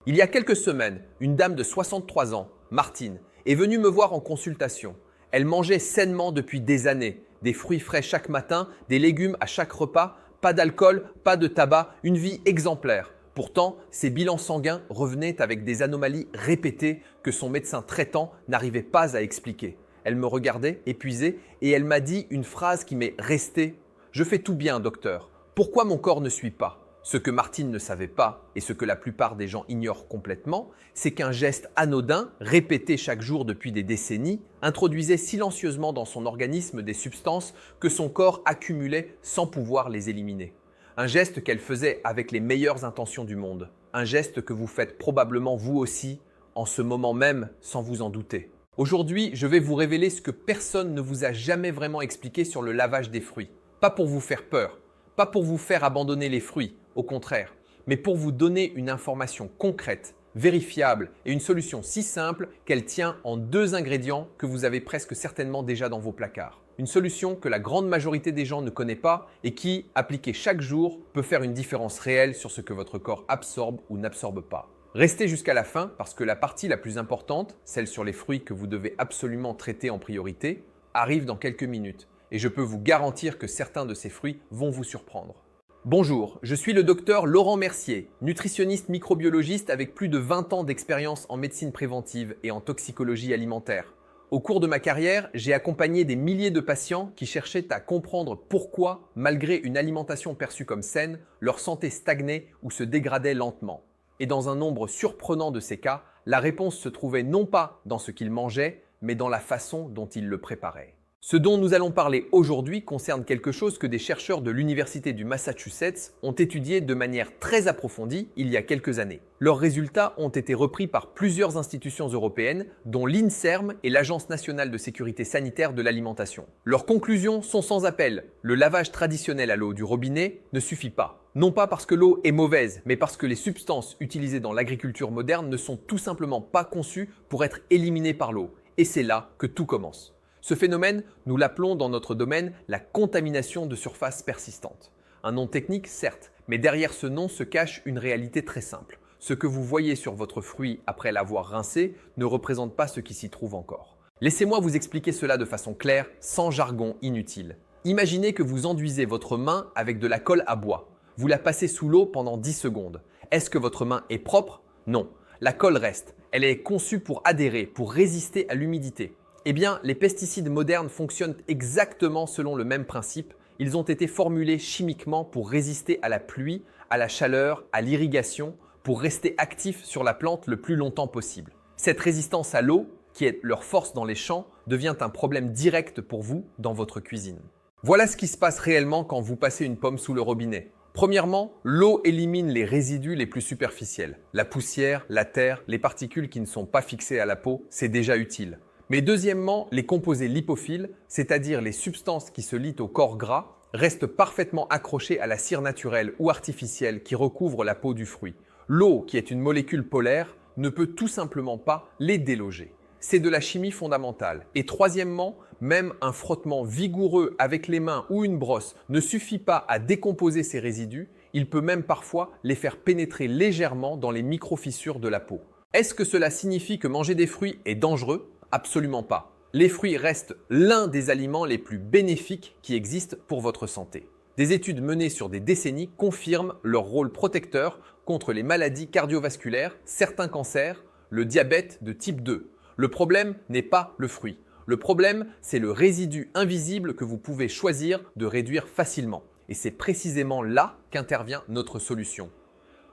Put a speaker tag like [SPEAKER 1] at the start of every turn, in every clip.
[SPEAKER 1] Il y a quelques semaines, une dame de 63 ans, Martine, est venue me voir en consultation. Elle mangeait sainement depuis des années, des fruits frais chaque matin, des légumes à chaque repas, pas d'alcool, pas de tabac, une vie exemplaire. Pourtant, ses bilans sanguins revenaient avec des anomalies répétées que son médecin traitant n'arrivait pas à expliquer. Elle me regardait, épuisée, et elle m'a dit une phrase qui m'est restée. « Je fais tout bien, docteur. Pourquoi mon corps ne suit pas ?» Ce que Martine ne savait pas, et ce que la plupart des gens ignorent complètement, c'est qu'un geste anodin, répété chaque jour depuis des décennies, introduisait silencieusement dans son organisme des substances que son corps accumulait sans pouvoir les éliminer. Un geste qu'elle faisait avec les meilleures intentions du monde. Un geste que vous faites probablement vous aussi, en ce moment même, sans vous en douter. Aujourd'hui, je vais vous révéler ce que personne ne vous a jamais vraiment expliqué sur le lavage des fruits. Pas pour vous faire peur, pas pour vous faire abandonner les fruits, au contraire, mais pour vous donner une information concrète, vérifiable et une solution si simple qu'elle tient en 2 ingrédients que vous avez presque certainement déjà dans vos placards. Une solution que la grande majorité des gens ne connaît pas et qui, appliquée chaque jour, peut faire une différence réelle sur ce que votre corps absorbe ou n'absorbe pas. Restez jusqu'à la fin parce que la partie la plus importante, celle sur les fruits que vous devez absolument traiter en priorité, arrive dans quelques minutes et je peux vous garantir que certains de ces fruits vont vous surprendre. Bonjour, je suis le docteur Laurent Mercier, nutritionniste microbiologiste avec plus de 20 ans d'expérience en médecine préventive et en toxicologie alimentaire. Au cours de ma carrière, j'ai accompagné des milliers de patients qui cherchaient à comprendre pourquoi, malgré une alimentation perçue comme saine, leur santé stagnait ou se dégradait lentement. Et dans un nombre surprenant de ces cas, la réponse se trouvait non pas dans ce qu'ils mangeaient, mais dans la façon dont ils le préparaient. Ce dont nous allons parler aujourd'hui concerne quelque chose que des chercheurs de l'Université du Massachusetts ont étudié de manière très approfondie il y a quelques années. Leurs résultats ont été repris par plusieurs institutions européennes, dont l'INSERM et l'Agence nationale de sécurité sanitaire de l'alimentation. Leurs conclusions sont sans appel. Le lavage traditionnel à l'eau du robinet ne suffit pas. Non pas parce que l'eau est mauvaise, mais parce que les substances utilisées dans l'agriculture moderne ne sont tout simplement pas conçues pour être éliminées par l'eau. Et c'est là que tout commence. Ce phénomène, nous l'appelons dans notre domaine la contamination de surface persistante. Un nom technique, certes, mais derrière ce nom se cache une réalité très simple. Ce que vous voyez sur votre fruit après l'avoir rincé ne représente pas ce qui s'y trouve encore. Laissez-moi vous expliquer cela de façon claire, sans jargon inutile. Imaginez que vous enduisez votre main avec de la colle à bois. Vous la passez sous l'eau pendant 10 secondes. Est-ce que votre main est propre? Non. La colle reste. Elle est conçue pour adhérer, pour résister à l'humidité. Eh bien, les pesticides modernes fonctionnent exactement selon le même principe. Ils ont été formulés chimiquement pour résister à la pluie, à la chaleur, à l'irrigation, pour rester actifs sur la plante le plus longtemps possible. Cette résistance à l'eau, qui est leur force dans les champs, devient un problème direct pour vous dans votre cuisine. Voilà ce qui se passe réellement quand vous passez une pomme sous le robinet. Premièrement, l'eau élimine les résidus les plus superficiels. La poussière, la terre, les particules qui ne sont pas fixées à la peau, c'est déjà utile. Mais deuxièmement, les composés lipophiles, c'est-à-dire les substances qui se lient au corps gras, restent parfaitement accrochées à la cire naturelle ou artificielle qui recouvre la peau du fruit. L'eau, qui est une molécule polaire, ne peut tout simplement pas les déloger. C'est de la chimie fondamentale. Et troisièmement, même un frottement vigoureux avec les mains ou une brosse ne suffit pas à décomposer ces résidus, il peut même parfois les faire pénétrer légèrement dans les micro-fissures de la peau. Est-ce que cela signifie que manger des fruits est dangereux ? Absolument pas. Les fruits restent l'un des aliments les plus bénéfiques qui existent pour votre santé. Des études menées sur des décennies confirment leur rôle protecteur contre les maladies cardiovasculaires, certains cancers, le diabète de type 2. Le problème n'est pas le fruit. Le problème, c'est le résidu invisible que vous pouvez choisir de réduire facilement. Et c'est précisément là qu'intervient notre solution.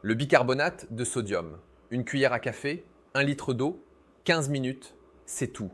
[SPEAKER 1] Le bicarbonate de sodium. Une cuillère à café, 1 litre d'eau, 15 minutes. C'est tout.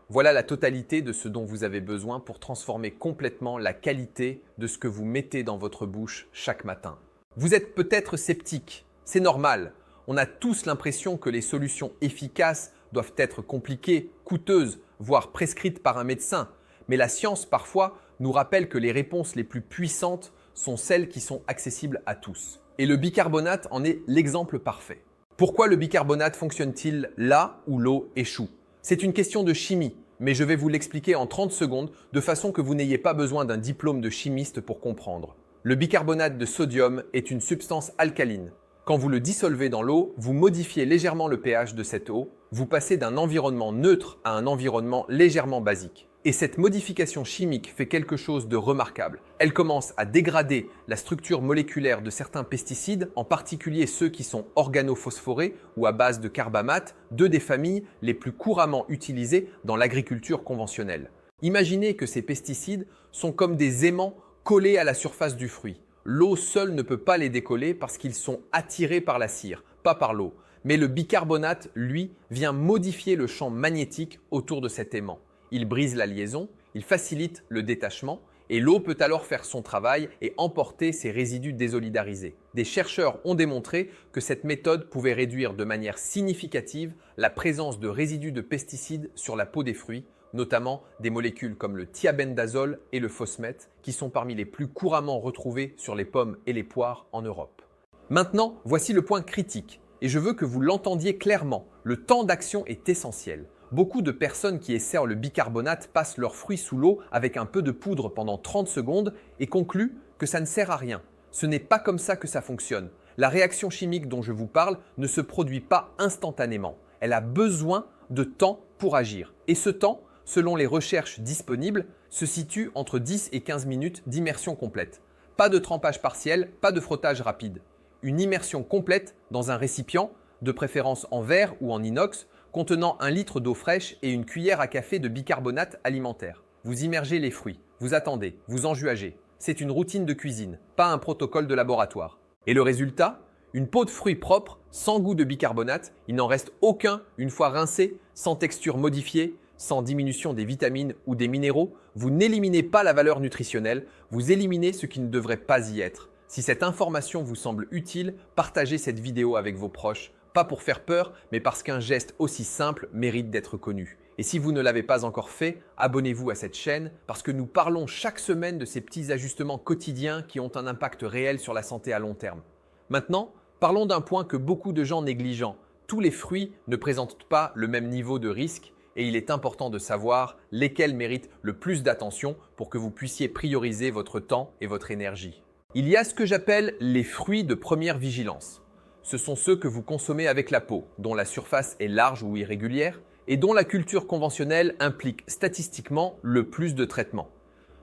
[SPEAKER 1] Voilà la totalité de ce dont vous avez besoin pour transformer complètement la qualité de ce que vous mettez dans votre bouche chaque matin. Vous êtes peut-être sceptique, c'est normal. On a tous l'impression que les solutions efficaces doivent être compliquées, coûteuses, voire prescrites par un médecin. Mais la science, parfois, nous rappelle que les réponses les plus puissantes sont celles qui sont accessibles à tous. Et le bicarbonate en est l'exemple parfait. Pourquoi le bicarbonate fonctionne-t-il là où l'eau échoue ? C'est une question de chimie, mais je vais vous l'expliquer en 30 secondes de façon que vous n'ayez pas besoin d'un diplôme de chimiste pour comprendre. Le bicarbonate de sodium est une substance alcaline. Quand vous le dissolvez dans l'eau, vous modifiez légèrement le pH de cette eau, vous passez d'un environnement neutre à un environnement légèrement basique. Et cette modification chimique fait quelque chose de remarquable. Elle commence à dégrader la structure moléculaire de certains pesticides, en particulier ceux qui sont organophosphorés ou à base de carbamate, deux des familles les plus couramment utilisées dans l'agriculture conventionnelle. Imaginez que ces pesticides sont comme des aimants collés à la surface du fruit. L'eau seule ne peut pas les décoller parce qu'ils sont attirés par la cire, pas par l'eau. Mais le bicarbonate, lui, vient modifier le champ magnétique autour de cet aimant. Il brise la liaison, il facilite le détachement et l'eau peut alors faire son travail et emporter ces résidus désolidarisés. Des chercheurs ont démontré que cette méthode pouvait réduire de manière significative la présence de résidus de pesticides sur la peau des fruits, notamment des molécules comme le thiabendazole et le phosmète, qui sont parmi les plus couramment retrouvés sur les pommes et les poires en Europe. Maintenant, voici le point critique, et je veux que vous l'entendiez clairement. Le temps d'action est essentiel. Beaucoup de personnes qui essaient le bicarbonate passent leurs fruits sous l'eau avec un peu de poudre pendant 30 secondes et concluent que ça ne sert à rien. Ce n'est pas comme ça que ça fonctionne. La réaction chimique dont je vous parle ne se produit pas instantanément. Elle a besoin de temps pour agir. Et ce temps, selon les recherches disponibles, se situe entre 10 et 15 minutes d'immersion complète. Pas de trempage partiel, pas de frottage rapide. Une immersion complète dans un récipient, de préférence en verre ou en inox, contenant 1 litre d'eau fraîche et une cuillère à café de bicarbonate alimentaire. Vous immergez les fruits, vous attendez, vous enjuagez. C'est une routine de cuisine, pas un protocole de laboratoire. Et le résultat? Une peau de fruits propre, sans goût de bicarbonate, il n'en reste aucun une fois rincé, sans texture modifiée, sans diminution des vitamines ou des minéraux. Vous n'éliminez pas la valeur nutritionnelle, vous éliminez ce qui ne devrait pas y être. Si cette information vous semble utile, partagez cette vidéo avec vos proches. Pas pour faire peur, mais parce qu'un geste aussi simple mérite d'être connu. Et si vous ne l'avez pas encore fait, abonnez-vous à cette chaîne parce que nous parlons chaque semaine de ces petits ajustements quotidiens qui ont un impact réel sur la santé à long terme. Maintenant, parlons d'un point que beaucoup de gens négligent. Tous les fruits ne présentent pas le même niveau de risque et il est important de savoir lesquels méritent le plus d'attention pour que vous puissiez prioriser votre temps et votre énergie. Il y a ce que j'appelle les fruits de première vigilance. Ce sont ceux que vous consommez avec la peau, dont la surface est large ou irrégulière et dont la culture conventionnelle implique statistiquement le plus de traitements.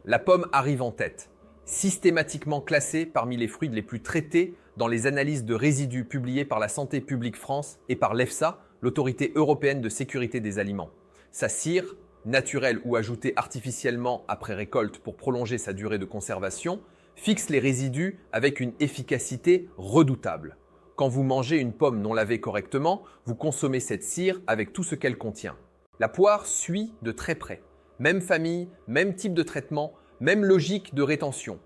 [SPEAKER 1] La pomme arrive en tête, systématiquement classée parmi les fruits les plus traités dans les analyses de résidus publiées par la Santé publique France et par l'EFSA, l'Autorité européenne de sécurité des aliments. Sa cire, naturelle ou ajoutée artificiellement après récolte pour prolonger sa durée de conservation, fixe les résidus avec une efficacité redoutable. Quand vous mangez une pomme non lavée correctement, vous consommez cette cire avec tout ce qu'elle contient. La poire suit de très près. Même famille, même type de traitement, même logique de rétention.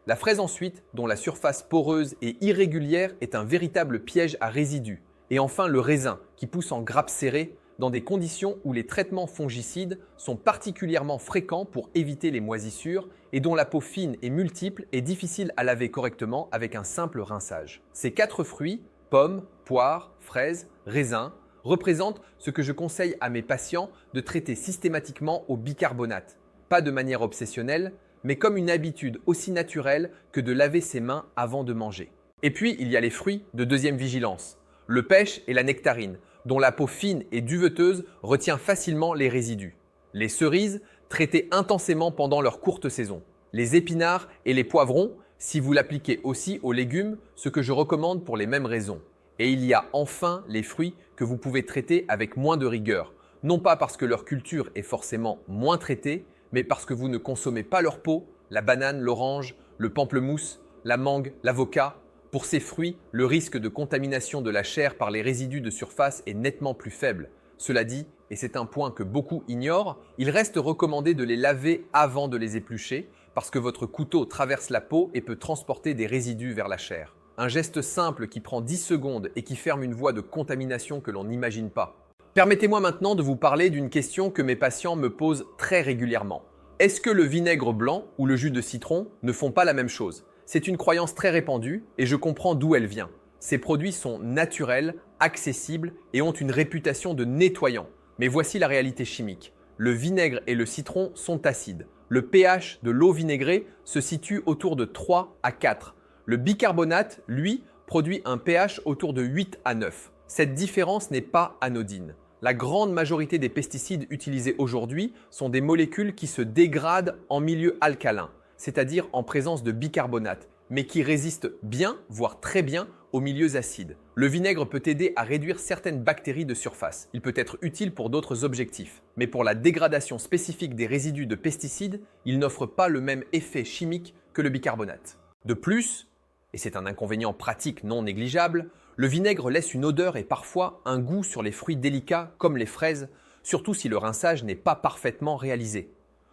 [SPEAKER 1] La fraise ensuite, dont la surface poreuse et irrégulière est un véritable piège à résidus. Et enfin le raisin, qui pousse en grappes serrées dans des conditions où les traitements fongicides sont particulièrement fréquents pour éviter les moisissures et dont la peau fine et multiple est difficile à laver correctement avec un simple rinçage. Ces 4 fruits, pommes, poires, fraises, raisins, représentent ce que je conseille à mes patients de traiter systématiquement au bicarbonate. Pas de manière obsessionnelle, mais comme une habitude aussi naturelle que de laver ses mains avant de manger. Et puis, il y a les fruits de deuxième vigilance. Le pêche et la nectarine, dont la peau fine et duveteuse retient facilement les résidus. Les cerises, traitées intensément pendant leur courte saison. Les épinards et les poivrons, si vous l'appliquez aussi aux légumes, ce que je recommande pour les mêmes raisons. Et il y a enfin les fruits que vous pouvez traiter avec moins de rigueur. Non pas parce que leur culture est forcément moins traitée, mais parce que vous ne consommez pas leur peau, la banane, l'orange, le pamplemousse, la mangue, l'avocat. Pour ces fruits, le risque de contamination de la chair par les résidus de surface est nettement plus faible. Cela dit, et c'est un point que beaucoup ignorent, il reste recommandé de les laver avant de les éplucher parce que votre couteau traverse la peau et peut transporter des résidus vers la chair. Un geste simple qui prend 10 secondes et qui ferme une voie de contamination que l'on n'imagine pas. Permettez-moi maintenant de vous parler d'une question que mes patients me posent très régulièrement. Est-ce que le vinaigre blanc ou le jus de citron ne font pas la même chose ? C'est une croyance très répandue et je comprends d'où elle vient. Ces produits sont naturels, accessibles et ont une réputation de nettoyants. Mais voici la réalité chimique. Le vinaigre et le citron sont acides. Le pH de l'eau vinaigrée se situe autour de 3 à 4. Le bicarbonate, lui, produit un pH autour de 8 à 9. Cette différence n'est pas anodine. La grande majorité des pesticides utilisés aujourd'hui sont des molécules qui se dégradent en milieu alcalin, c'est-à-dire en présence de bicarbonate, mais qui résistent bien, voire très bien, aux milieux acides. Le vinaigre peut aider à réduire certaines bactéries de surface. Il peut être utile pour d'autres objectifs. Mais pour la dégradation spécifique des résidus de pesticides, il n'offre pas le même effet chimique que le bicarbonate. De plus, et c'est un inconvénient pratique non négligeable, le vinaigre laisse une odeur et parfois un goût sur les fruits délicats comme les fraises, surtout si le rinçage n'est pas parfaitement réalisé.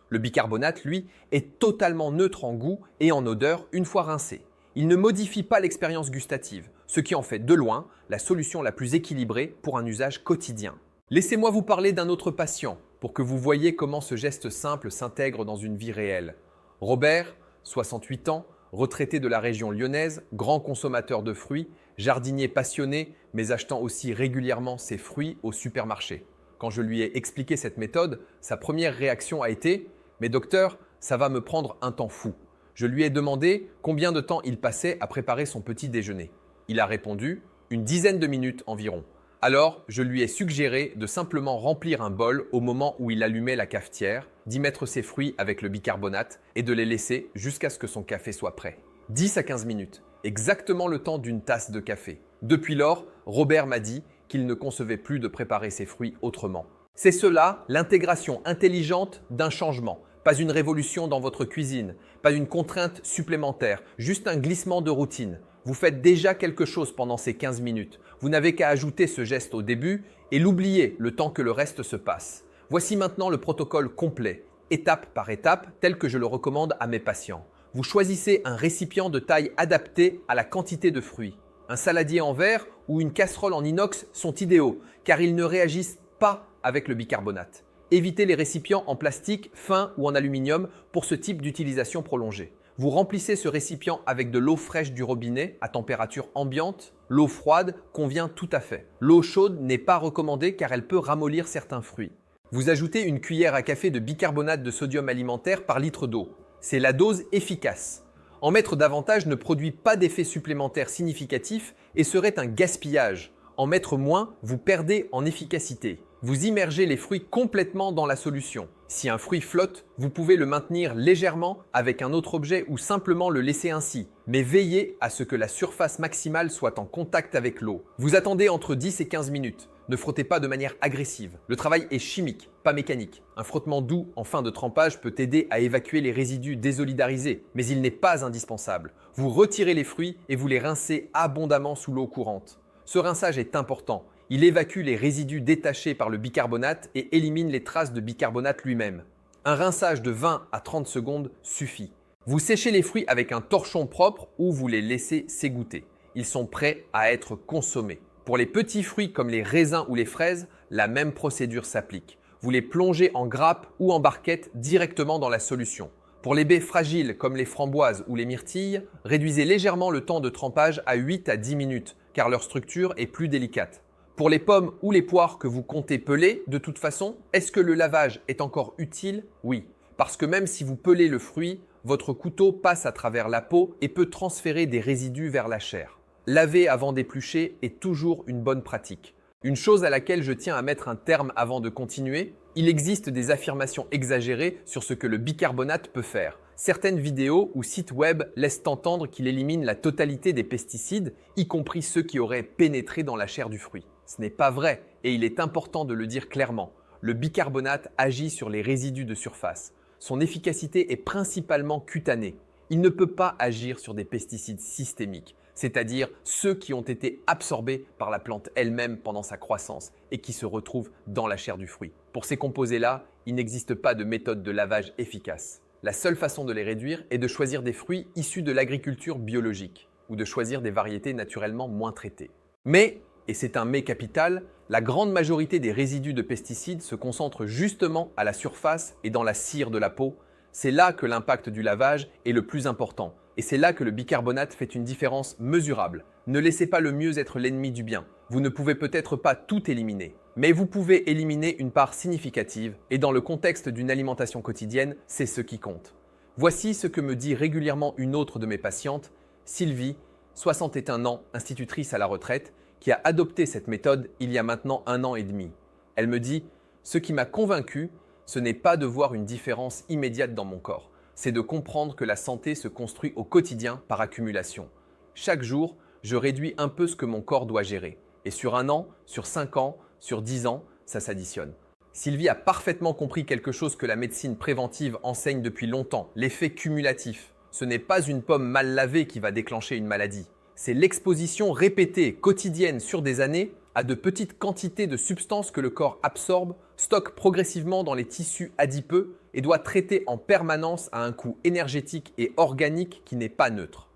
[SPEAKER 1] Le bicarbonate, lui, est totalement neutre en goût et en odeur une fois rincé. Il ne modifie pas l'expérience gustative, ce qui en fait de loin la solution la plus équilibrée pour un usage quotidien. Laissez-moi vous parler d'un autre patient pour que vous voyez comment ce geste simple s'intègre dans une vie réelle. Robert, 68 ans, retraité de la région lyonnaise, grand consommateur de fruits, jardinier passionné, mais achetant aussi régulièrement ses fruits au supermarché. Quand je lui ai expliqué cette méthode, sa première réaction a été « Mais docteur, ça va me prendre un temps fou ». Je lui ai demandé combien de temps il passait à préparer son petit déjeuner. Il a répondu « Une dizaine de minutes environ ». Alors, je lui ai suggéré de simplement remplir un bol au moment où il allumait la cafetière, d'y mettre ses fruits avec le bicarbonate et de les laisser jusqu'à ce que son café soit prêt. 10 à 15 minutes, exactement le temps d'une tasse de café. Depuis lors, Robert m'a dit qu'il ne concevait plus de préparer ses fruits autrement. C'est cela, l'intégration intelligente d'un changement. Pas une révolution dans votre cuisine, pas une contrainte supplémentaire, juste un glissement de routine. Vous faites déjà quelque chose pendant ces 15 minutes. Vous n'avez qu'à ajouter ce geste au début et l'oublier le temps que le reste se passe. Voici maintenant le protocole complet, étape par étape, tel que je le recommande à mes patients. Vous choisissez un récipient de taille adaptée à la quantité de fruits. Un saladier en verre ou une casserole en inox sont idéaux car ils ne réagissent pas avec le bicarbonate. Évitez les récipients en plastique fin ou en aluminium pour ce type d'utilisation prolongée. Vous remplissez ce récipient avec de l'eau fraîche du robinet à température ambiante. L'eau froide convient tout à fait. L'eau chaude n'est pas recommandée car elle peut ramollir certains fruits. Vous ajoutez une cuillère à café de bicarbonate de sodium alimentaire par litre d'eau. C'est la dose efficace. En mettre davantage ne produit pas d'effet supplémentaire significatif et serait un gaspillage. En mettre moins, vous perdez en efficacité. Vous immergez les fruits complètement dans la solution. Si un fruit flotte, vous pouvez le maintenir légèrement avec un autre objet ou simplement le laisser ainsi. Mais veillez à ce que la surface maximale soit en contact avec l'eau. Vous attendez entre 10 et 15 minutes. Ne frottez pas de manière agressive. Le travail est chimique, pas mécanique. Un frottement doux en fin de trempage peut aider à évacuer les résidus désolidarisés, mais il n'est pas indispensable. Vous retirez les fruits et vous les rincez abondamment sous l'eau courante. Ce rinçage est important. Il évacue les résidus détachés par le bicarbonate et élimine les traces de bicarbonate lui-même. Un rinçage de 20 à 30 secondes suffit. Vous séchez les fruits avec un torchon propre ou vous les laissez s'égoutter. Ils sont prêts à être consommés. Pour les petits fruits comme les raisins ou les fraises, la même procédure s'applique. Vous les plongez en grappe ou en barquette directement dans la solution. Pour les baies fragiles comme les framboises ou les myrtilles, réduisez légèrement le temps de trempage à 8 à 10 minutes car leur structure est plus délicate. Pour les pommes ou les poires que vous comptez peler, de toute façon, est-ce que le lavage est encore utile? Oui, parce que même si vous pelez le fruit, votre couteau passe à travers la peau et peut transférer des résidus vers la chair. Laver avant d'éplucher est toujours une bonne pratique. Une chose à laquelle je tiens à mettre un terme avant de continuer, il existe des affirmations exagérées sur ce que le bicarbonate peut faire. Certaines vidéos ou sites web laissent entendre qu'il élimine la totalité des pesticides, y compris ceux qui auraient pénétré dans la chair du fruit. Ce n'est pas vrai et il est important de le dire clairement. Le bicarbonate agit sur les résidus de surface. Son efficacité est principalement cutanée. Il ne peut pas agir sur des pesticides systémiques, c'est-à-dire ceux qui ont été absorbés par la plante elle-même pendant sa croissance et qui se retrouvent dans la chair du fruit. Pour ces composés-là, il n'existe pas de méthode de lavage efficace. La seule façon de les réduire est de choisir des fruits issus de l'agriculture biologique ou de choisir des variétés naturellement moins traitées. Mais, et c'est un mais capital, la grande majorité des résidus de pesticides se concentrent justement à la surface et dans la cire de la peau. C'est là que l'impact du lavage est le plus important. Et c'est là que le bicarbonate fait une différence mesurable. Ne laissez pas le mieux être l'ennemi du bien. Vous ne pouvez peut-être pas tout éliminer, mais vous pouvez éliminer une part significative et dans le contexte d'une alimentation quotidienne, c'est ce qui compte. Voici ce que me dit régulièrement une autre de mes patientes, Sylvie. 61 ans, institutrice à la retraite, qui a adopté cette méthode il y a maintenant 1 an et demi. Elle me dit « Ce qui m'a convaincu, ce n'est pas de voir une différence immédiate dans mon corps, c'est de comprendre que la santé se construit au quotidien par accumulation. Chaque jour, je réduis un peu ce que mon corps doit gérer. Et sur 1 an, sur 5 ans, sur 10 ans, ça s'additionne. » Sylvie a parfaitement compris quelque chose que la médecine préventive enseigne depuis longtemps, l'effet cumulatif. Ce n'est pas une pomme mal lavée qui va déclencher une maladie. C'est l'exposition répétée, quotidienne sur des années à de petites quantités de substances que le corps absorbe, stocke progressivement dans les tissus adipeux et doit traiter en permanence à un coût énergétique et organique qui n'est pas neutre.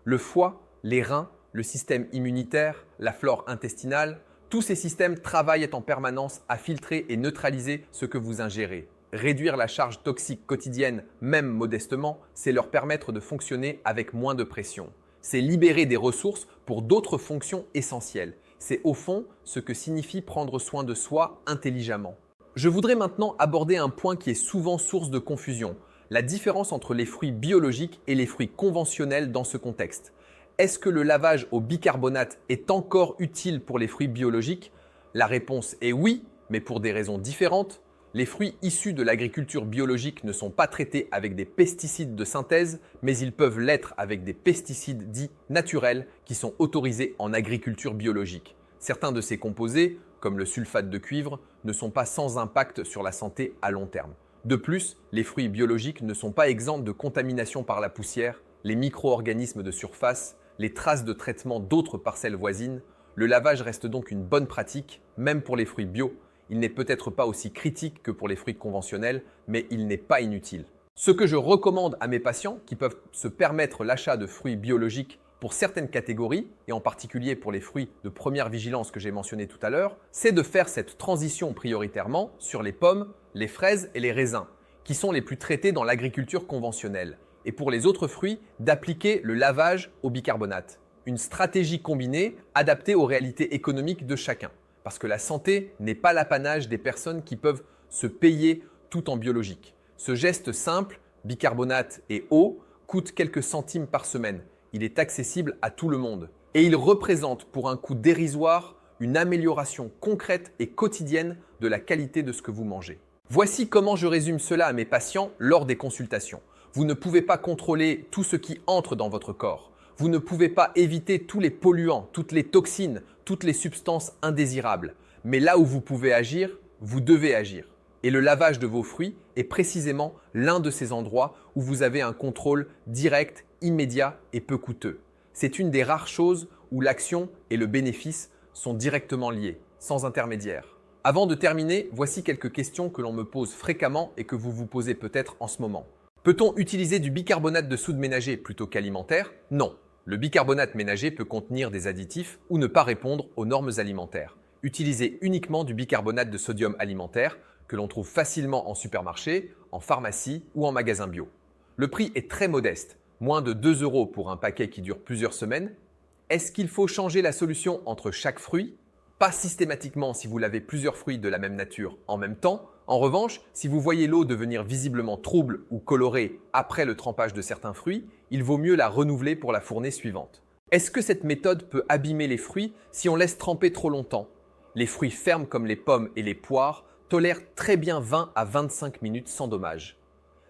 [SPEAKER 1] Le foie, les reins, le système immunitaire, la flore intestinale, tous ces systèmes travaillent en permanence à filtrer et neutraliser ce que vous ingérez. Réduire la charge toxique quotidienne, même modestement, c'est leur permettre de fonctionner avec moins de pression. C'est libérer des ressources pour d'autres fonctions essentielles. C'est au fond ce que signifie prendre soin de soi intelligemment. Je voudrais maintenant aborder un point qui est souvent source de confusion, la différence entre les fruits biologiques et les fruits conventionnels dans ce contexte. Est-ce que le lavage au bicarbonate est encore utile pour les fruits biologiques? La réponse est oui, mais pour des raisons différentes. Les fruits issus de l'agriculture biologique ne sont pas traités avec des pesticides de synthèse, mais ils peuvent l'être avec des pesticides dits naturels qui sont autorisés en agriculture biologique. Certains de ces composés, comme le sulfate de cuivre, ne sont pas sans impact sur la santé à long terme. De plus, les fruits biologiques ne sont pas exempts de contamination par la poussière, les micro-organismes de surface, les traces de traitement d'autres parcelles voisines. Le lavage reste donc une bonne pratique, même pour les fruits bio. Il n'est peut-être pas aussi critique que pour les fruits conventionnels, mais il n'est pas inutile. Ce que je recommande à mes patients qui peuvent se permettre l'achat de fruits biologiques pour certaines catégories, et en particulier pour les fruits de première vigilance que j'ai mentionnés tout à l'heure, c'est de faire cette transition prioritairement sur les pommes, les fraises et les raisins, qui sont les plus traités dans l'agriculture conventionnelle. Et pour les autres fruits, d'appliquer le lavage au bicarbonate. Une stratégie combinée adaptée aux réalités économiques de chacun. Parce que la santé n'est pas l'apanage des personnes qui peuvent se payer tout en biologique. Ce geste simple, bicarbonate et eau, coûte quelques centimes par semaine. Il est accessible à tout le monde. Et il représente pour un coût dérisoire une amélioration concrète et quotidienne de la qualité de ce que vous mangez. Voici comment je résume cela à mes patients lors des consultations. Vous ne pouvez pas contrôler tout ce qui entre dans votre corps. Vous ne pouvez pas éviter tous les polluants, toutes les toxines, toutes les substances indésirables. Mais là où vous pouvez agir, vous devez agir. Et le lavage de vos fruits est précisément l'un de ces endroits où vous avez un contrôle direct, immédiat et peu coûteux. C'est une des rares choses où l'action et le bénéfice sont directement liés, sans intermédiaire. Avant de terminer, voici quelques questions que l'on me pose fréquemment et que vous vous posez peut-être en ce moment. Peut-on utiliser du bicarbonate de soude ménager plutôt qu'alimentaire? Non. Le bicarbonate ménager peut contenir des additifs ou ne pas répondre aux normes alimentaires. Utilisez uniquement du bicarbonate de sodium alimentaire que l'on trouve facilement en supermarché, en pharmacie ou en magasin bio. Le prix est très modeste, moins de 2 € pour un paquet qui dure plusieurs semaines. Est-ce qu'il faut changer la solution entre chaque fruit? Pas systématiquement si vous lavez plusieurs fruits de la même nature en même temps. En revanche, si vous voyez l'eau devenir visiblement trouble ou colorée après le trempage de certains fruits, il vaut mieux la renouveler pour la fournée suivante. Est-ce que cette méthode peut abîmer les fruits si on laisse tremper trop longtemps? Les fruits fermes comme les pommes et les poires tolèrent très bien 20 à 25 minutes sans dommage.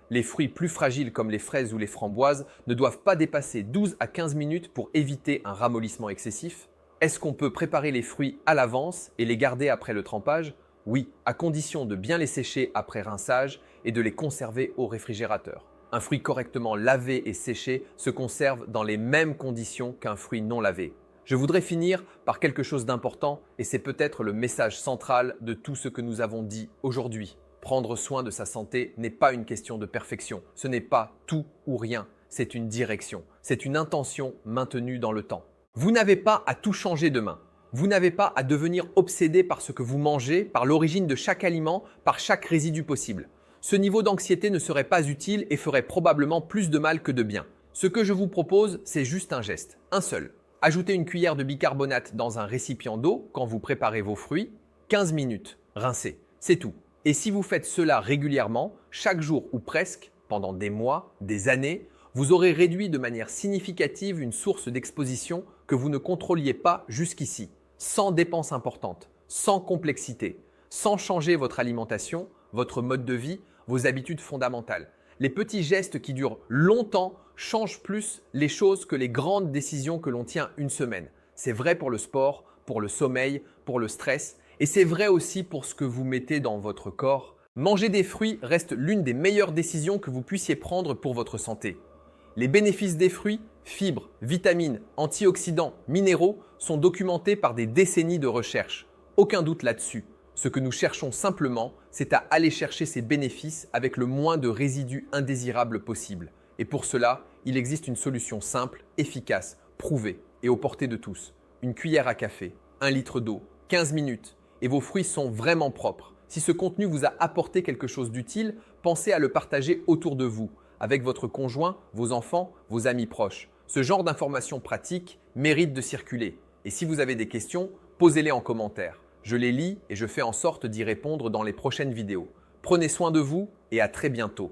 [SPEAKER 1] Les fruits plus fragiles comme les fraises ou les framboises ne doivent pas dépasser 12 à 15 minutes pour éviter un ramollissement excessif. Est-ce qu'on peut préparer les fruits à l'avance et les garder après le trempage? Oui, à condition de bien les sécher après rinçage et de les conserver au réfrigérateur. Un fruit correctement lavé et séché se conserve dans les mêmes conditions qu'un fruit non lavé. Je voudrais finir par quelque chose d'important et c'est peut-être le message central de tout ce que nous avons dit aujourd'hui. Prendre soin de sa santé n'est pas une question de perfection. Ce n'est pas tout ou rien. C'est une direction. C'est une intention maintenue dans le temps. Vous n'avez pas à tout changer demain. Vous n'avez pas à devenir obsédé par ce que vous mangez, par l'origine de chaque aliment, par chaque résidu possible. Ce niveau d'anxiété ne serait pas utile et ferait probablement plus de mal que de bien. Ce que je vous propose, c'est juste un geste, un seul. Ajoutez une cuillère de bicarbonate dans un récipient d'eau quand vous préparez vos fruits. 15 minutes, rincez, c'est tout. Et si vous faites cela régulièrement, chaque jour ou presque, pendant des mois, des années, Vous aurez réduit de manière significative une source d'exposition que vous ne contrôliez pas jusqu'ici, sans dépenses importantes, sans complexité, sans changer votre alimentation, votre mode de vie, vos habitudes fondamentales. Les petits gestes qui durent longtemps changent plus les choses que les grandes décisions que l'on tient une semaine. C'est vrai pour le sport, pour le sommeil, pour le stress, et c'est vrai aussi pour ce que vous mettez dans votre corps. Manger des fruits reste l'une des meilleures décisions que vous puissiez prendre pour votre santé. Les bénéfices des fruits, fibres, vitamines, antioxydants, minéraux sont documentés par des décennies de recherche. Aucun doute là-dessus. Ce que nous cherchons simplement, c'est à aller chercher ces bénéfices avec le moins de résidus indésirables possible. Et pour cela, il existe une solution simple, efficace, prouvée et aux portées de tous. Une cuillère à café, 1 litre d'eau, 15 minutes, et vos fruits sont vraiment propres. Si ce contenu vous a apporté quelque chose d'utile, pensez à le partager autour de vous, avec votre conjoint, vos enfants, vos amis proches. Ce genre d'informations pratiques mérite de circuler. Et si vous avez des questions, posez-les en commentaire. Je les lis et je fais en sorte d'y répondre dans les prochaines vidéos. Prenez soin de vous et à très bientôt.